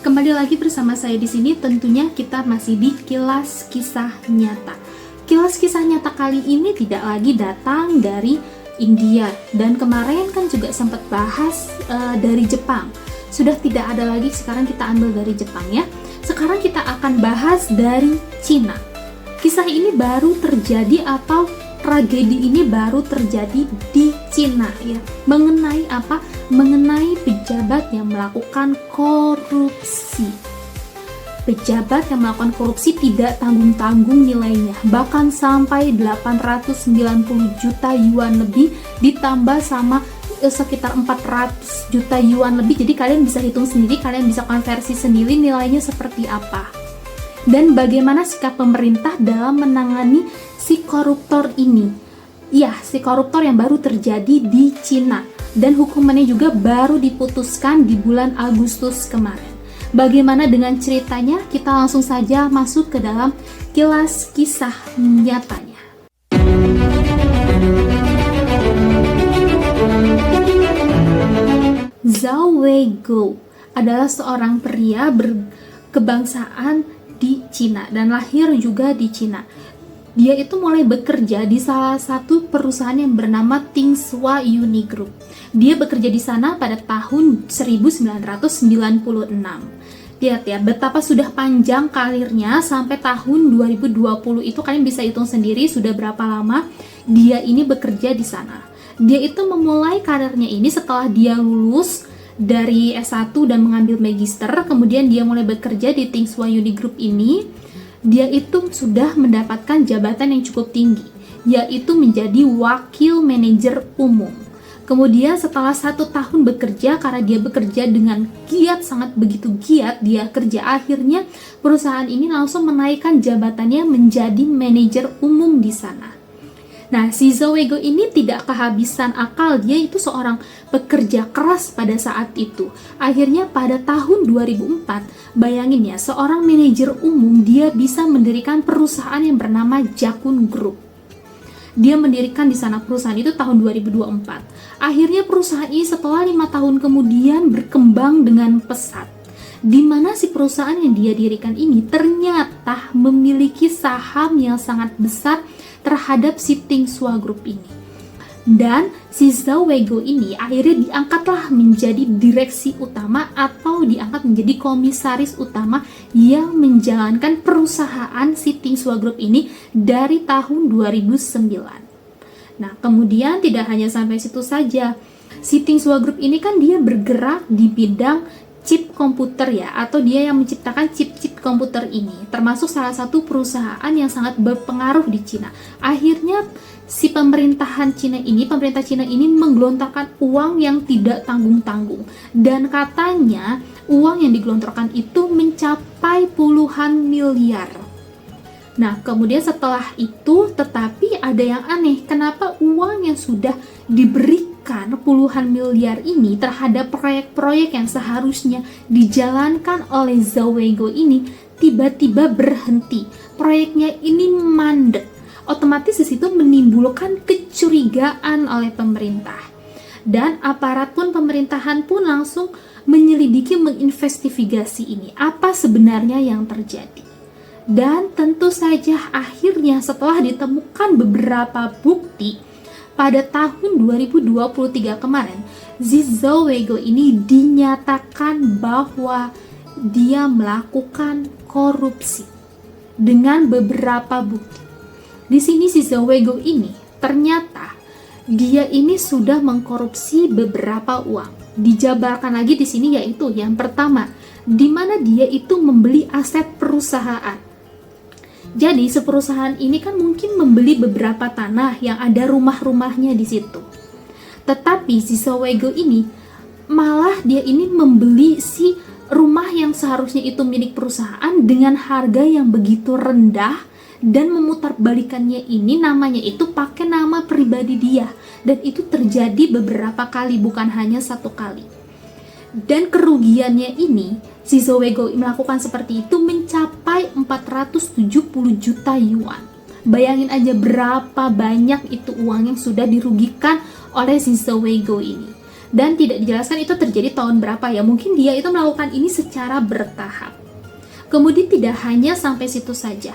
Kembali lagi bersama saya di sini, tentunya kita masih di Kilas Kisah Nyata. Kilas Kisah Nyata kali ini tidak lagi datang dari India, dan kemarin kan juga sempat bahas dari Jepang. Sudah tidak ada lagi, sekarang kita ambil dari Jepang ya. Sekarang kita akan bahas dari Cina. Kisah ini baru terjadi atau tragedi ini baru terjadi di Cina ya. Mengenai apa? Mengenai pejabat yang melakukan korupsi. Pejabat yang melakukan korupsi tidak tanggung-tanggung nilainya, bahkan sampai 890 juta yuan lebih ditambah sama sekitar 400 juta yuan lebih. Jadi kalian bisa hitung sendiri, kalian bisa konversi sendiri nilainya seperti apa. Dan bagaimana sikap pemerintah dalam menangani si koruptor ini. Ya, si koruptor yang baru terjadi di Cina. Dan hukumannya juga baru diputuskan di bulan Agustus kemarin. Bagaimana dengan ceritanya? Kita langsung saja masuk ke dalam kilas kisah nyatanya. Zhao Weiguo adalah seorang pria berkebangsaan di Cina dan lahir juga di Cina. Dia itu mulai bekerja di salah satu perusahaan yang bernama Tingsua Uni Group. Dia bekerja di sana pada tahun 1996. Lihat ya, betapa sudah panjang karirnya sampai tahun 2020 itu kalian bisa hitung sendiri sudah berapa lama dia ini bekerja di sana. Dia itu memulai karirnya ini setelah dia lulus dari S1 dan mengambil magister, kemudian dia mulai bekerja di Tingsua Uni Group ini. Dia itu sudah mendapatkan jabatan yang cukup tinggi, yaitu menjadi wakil manajer umum. Kemudian setelah 1 tahun bekerja, karena dia bekerja dengan giat, sangat begitu giat dia kerja, akhirnya perusahaan ini langsung menaikkan jabatannya menjadi manajer umum di sana. Nah, si Zhao Weiguo ini tidak kehabisan akal, dia itu seorang pekerja keras pada saat itu. Akhirnya pada tahun 2004, bayangin ya, seorang manajer umum dia bisa mendirikan perusahaan yang bernama Jakun Group. Dia mendirikan di sana perusahaan itu tahun 2024. Akhirnya perusahaan ini setelah 5 tahun kemudian berkembang dengan pesat. Di mana si perusahaan yang dia dirikan ini ternyata memiliki saham yang sangat besar terhadap si Tingsua Group ini. Dan si Zhao Weiguo ini akhirnya diangkatlah menjadi direksi utama atau diangkat menjadi komisaris utama yang menjalankan perusahaan si Tingsua Group ini dari tahun 2009. Nah, kemudian tidak hanya sampai situ saja. Si Tingsua Group ini kan dia bergerak di bidang chip komputer ya, atau dia yang menciptakan chip-chip komputer ini, termasuk salah satu perusahaan yang sangat berpengaruh di Cina. Akhirnya si pemerintah Cina ini menggelontorkan uang yang tidak tanggung-tanggung, dan katanya uang yang digelontorkan itu mencapai puluhan miliar. Nah, kemudian setelah itu, tetapi ada yang aneh, kenapa uang yang sudah diberikan puluhan miliar ini terhadap proyek-proyek yang seharusnya dijalankan oleh Zhao Weiguo ini tiba-tiba berhenti. Proyeknya ini mandek. Otomatis di situ menimbulkan kecurigaan oleh pemerintah. Dan aparat pun pemerintahan pun langsung menyelidiki, menginvestigasi ini. Apa sebenarnya yang terjadi? Dan tentu saja akhirnya setelah ditemukan beberapa bukti pada tahun 2023 kemarin, Zhao Weiguo ini dinyatakan bahwa dia melakukan korupsi dengan beberapa bukti. Di sini Zhao Weiguo ini ternyata dia ini sudah mengkorupsi beberapa uang. Dijabarkan lagi di sini yaitu yang pertama, di mana dia itu membeli aset perusahaan. Jadi perusahaan ini kan mungkin membeli beberapa tanah yang ada rumah-rumahnya di situ. Tetapi si Zhao Weiguo ini malah dia ini membeli si rumah yang seharusnya itu milik perusahaan dengan harga yang begitu rendah, dan memutarbalikannya ini namanya itu pakai nama pribadi dia, dan itu terjadi beberapa kali, bukan hanya 1 kali. Dan kerugiannya ini, si Zhao Weiguo melakukan seperti itu mencapai 470 juta yuan. Bayangin aja berapa banyak itu uang yang sudah dirugikan oleh si Zhao Weiguo ini. dan tidak dijelaskan itu terjadi tahun berapa ya. Mungkin dia itu melakukan ini secara bertahap. Kemudian tidak hanya sampai situ saja.